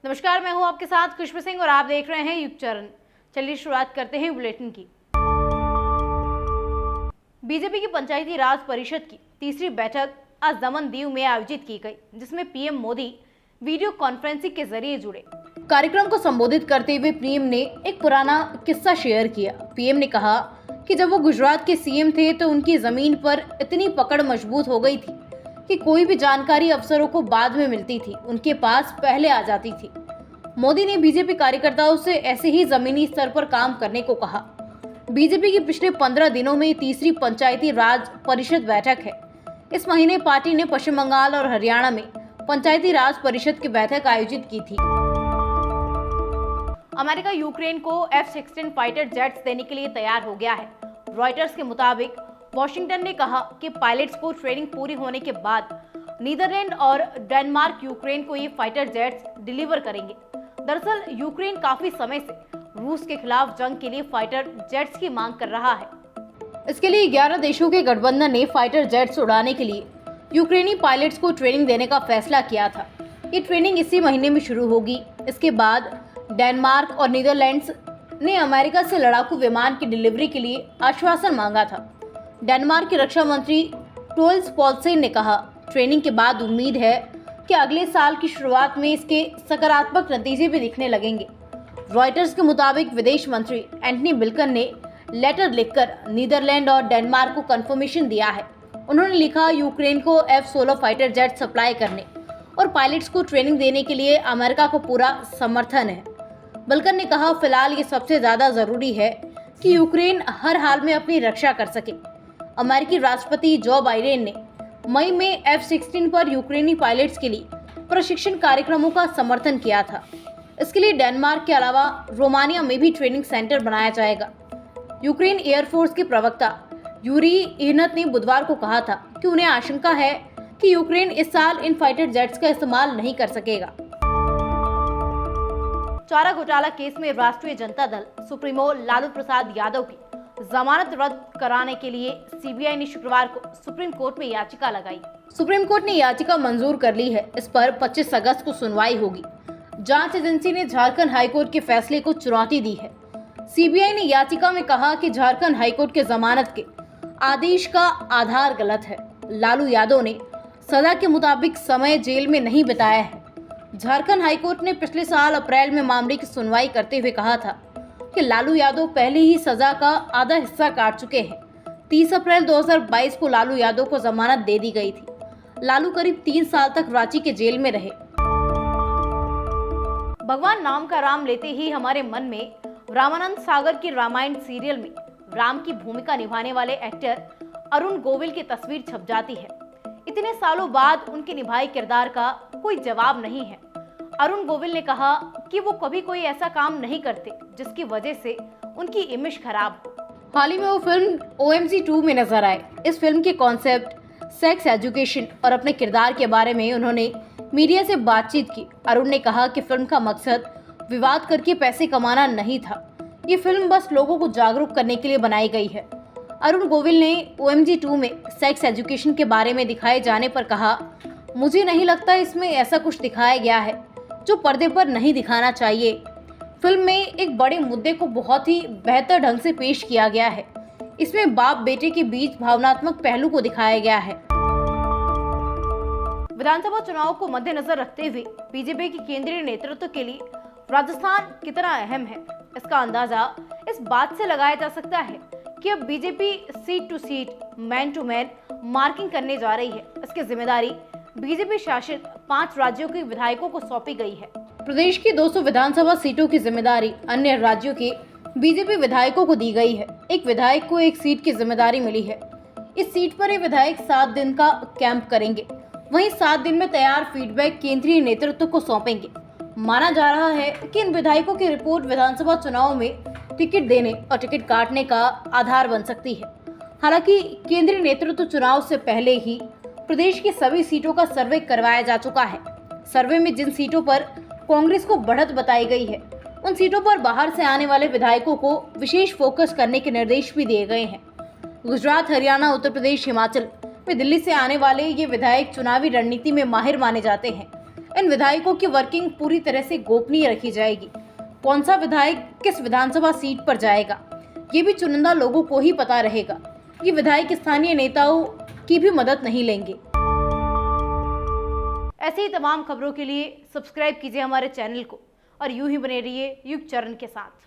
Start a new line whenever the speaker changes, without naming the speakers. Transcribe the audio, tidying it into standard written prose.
नमस्कार, मैं हूं आपके साथ खुशबू सिंह और आप देख रहे हैं युग चरण। चलिए शुरुआत करते हैं बुलेटिन की। बीजेपी की पंचायती राज परिषद की तीसरी बैठक आज दमन दीव में आयोजित की गई, जिसमें पीएम मोदी वीडियो कॉन्फ्रेंसिंग के जरिए जुड़े। कार्यक्रम को संबोधित करते हुए पीएम ने एक पुराना किस्सा शेयर किया। पीएम ने कहा कि जब वो गुजरात के सीएम थे तो उनकी जमीन पर इतनी पकड़ मजबूत हो गई थी कि कोई भी जानकारी अफसरों को बाद में मिलती थी, उनके पास पहले आ जाती थी। मोदी ने बीजेपी कार्यकर्ताओं से ऐसे ही जमीनी स्तर पर काम करने को कहा। बीजेपी की पिछले 15 दिनों में तीसरी पंचायती राज परिषद बैठक है। इस महीने पार्टी ने पश्चिम बंगाल और हरियाणा में पंचायती राज परिषद की बैठक आयोजित की थी। अमेरिका यूक्रेन को F-16 फाइटर जेट्स देने के लिए तैयार हो गया है। रॉयटर्स के मुताबिक वॉशिंगटन ने कहा कि पायलट्स को ट्रेनिंग पूरी होने के बाद नीदरलैंड और डेनमार्क यूक्रेन को ये फाइटर जेट्स डिलीवर करेंगे। दरअसल यूक्रेन काफी समय से रूस के खिलाफ जंग के लिए फाइटर जेट्स की मांग कर रहा है। इसके लिए 11 देशों के गठबंधन ने फाइटर जेट्स उड़ाने के लिए यूक्रेनी पायलट्स को ट्रेनिंग देने का फैसला किया था। ये ट्रेनिंग इसी महीने में शुरू होगी। इसके बाद डेनमार्क और नीदरलैंड्स ने अमेरिका से लड़ाकू विमान की डिलीवरी के लिए आश्वासन मांगा था। डेनमार्क के रक्षा मंत्री टोल्स पॉलसेन ने कहा, ट्रेनिंग के बाद उम्मीद है कि अगले साल की शुरुआत में इसके सकारात्मक नतीजे भी दिखने लगेंगे। रॉयटर्स के मुताबिक विदेश मंत्री एंटनी ब्लिंकन ने लेटर लिखकर नीदरलैंड और डेनमार्क को कंफर्मेशन दिया है। उन्होंने लिखा, यूक्रेन को F-16 फाइटर जेट सप्लाई करने और पायलट्स को ट्रेनिंग देने के लिए अमेरिका को पूरा समर्थन है। ब्लिंकन ने कहा, फिलहाल ये सबसे ज्यादा जरूरी है कि यूक्रेन हर हाल में अपनी रक्षा कर सके। अमेरिकी राष्ट्रपति जो बाइडेन ने मई में F-16 पर यूक्रेनी पायलट्स के लिए प्रशिक्षण कार्यक्रमों का समर्थन किया था। इसके लिए डेनमार्क के अलावा रोमानिया में भी ट्रेनिंग सेंटर बनाया जाएगा। यूक्रेन एयरफोर्स के प्रवक्ता यूरी इहनत ने बुधवार को कहा था कि उन्हें आशंका है कि यूक्रेन इस साल इन फाइटर जेट्स का इस्तेमाल नहीं कर सकेगा। चारा घोटाला केस में राष्ट्रीय जनता दल सुप्रीमो लालू प्रसाद यादव की जमानत रद्द कराने के लिए सीबीआई ने शुक्रवार को सुप्रीम कोर्ट में याचिका लगाई। सुप्रीम कोर्ट ने याचिका मंजूर कर ली है। इस पर 25 अगस्त को सुनवाई होगी। जांच एजेंसी ने झारखंड हाईकोर्ट के फैसले को चुनौती दी है। सीबीआई ने याचिका में कहा कि झारखंड हाईकोर्ट के जमानत के आदेश का आधार गलत है। लालू यादव ने सजा के मुताबिक समय जेल में नहीं बिताया है। झारखंड हाईकोर्ट ने पिछले साल अप्रैल में मामले की सुनवाई करते हुए कहा था कि लालू यादव पहले ही सजा का आधा हिस्सा काट चुके हैं। 30 अप्रैल 2022 को लालू यादव को जमानत दे दी गई थी। लालू करीब 3 साल तक रांची के जेल में रहे। भगवान राम का राम लेते ही हमारे मन में रामानंद सागर की रामायण सीरियल में राम की भूमिका निभाने वाले एक्टर अरुण गोविल की तस्वीर छप जाती है। इतने सालों बाद उनके निभाए किरदार का कोई जवाब नहीं है। अरुण गोविल ने कहा कि वो कभी कोई ऐसा काम नहीं करते जिसकी वजह से उनकी इमेज खराब हो। हाल ही में वो फिल्म OMG 2 में नजर आए। इस फिल्म के कॉन्सेप्ट, सेक्स एजुकेशन और अपने किरदार के बारे में उन्होंने मीडिया से बातचीत की। अरुण ने कहा कि फिल्म का मकसद विवाद करके पैसे कमाना नहीं था। ये फिल्म बस लोगों को जागरूक करने के लिए बनाई गई है। अरुण गोविल ने OMG 2 में सेक्स एजुकेशन के बारे में दिखाए जाने पर कहा, मुझे नहीं लगता इसमें ऐसा कुछ दिखाया गया है जो पर्दे पर नहीं दिखाना चाहिए। फिल्म में एक बड़े मुद्दे को बहुत ही बेहतर ढंग से पेश किया गया है। इसमें बाप बेटे के बीच भावनात्मक पहलू को दिखाया गया है। विधानसभा चुनाव को मद्देनजर रखते हुए बीजेपी के केंद्रीय नेतृत्व के लिए राजस्थान कितना अहम है, इसका अंदाजा इस बात से लगाया जा सकता है कि अब BJP seat to seat, man to man marking करने जा रही है। इसकी जिम्मेदारी बीजेपी शासित 5 राज्यों के विधायकों को सौंपी गई है। प्रदेश की 200 विधानसभा सीटों की जिम्मेदारी अन्य राज्यों के बीजेपी विधायकों को दी गई है। एक विधायक को एक सीट की जिम्मेदारी मिली है। इस सीट पर ये विधायक 7 दिन का कैंप करेंगे। वहीं 7 दिन में तैयार फीडबैक केंद्रीय नेतृत्व को सौंपेंगे। माना जा रहा है कि इन विधायकों की रिपोर्ट विधानसभा चुनाव में टिकट देने और टिकट काटने का आधार बन सकती है। हालांकि केंद्रीय नेतृत्व चुनाव से पहले ही प्रदेश की सभी सीटों का सर्वे करवाया जा चुका है। सर्वे में जिन सीटों पर कांग्रेस को बढ़त बताई गई है, उन सीटों पर बाहर से आने वाले विधायकों को विशेष फोकस करने के निर्देश भी दिए गए हैं। गुजरात, हरियाणा, उत्तर प्रदेश, हिमाचल में दिल्ली से आने वाले ये विधायक चुनावी रणनीति में माहिर माने जाते हैं। इन विधायकों की वर्किंग पूरी तरह से गोपनीय रखी जाएगी। कौन सा विधायक किस विधानसभा सीट पर जाएगा, ये भी चुनिंदा लोगों को ही पता रहेगा। ये विधायक स्थानीय नेताओं की भी मदद नहीं लेंगे। ऐसी ही तमाम खबरों के लिए सब्सक्राइब कीजिए हमारे चैनल को और यूं ही बने रहिए युग चरण के साथ।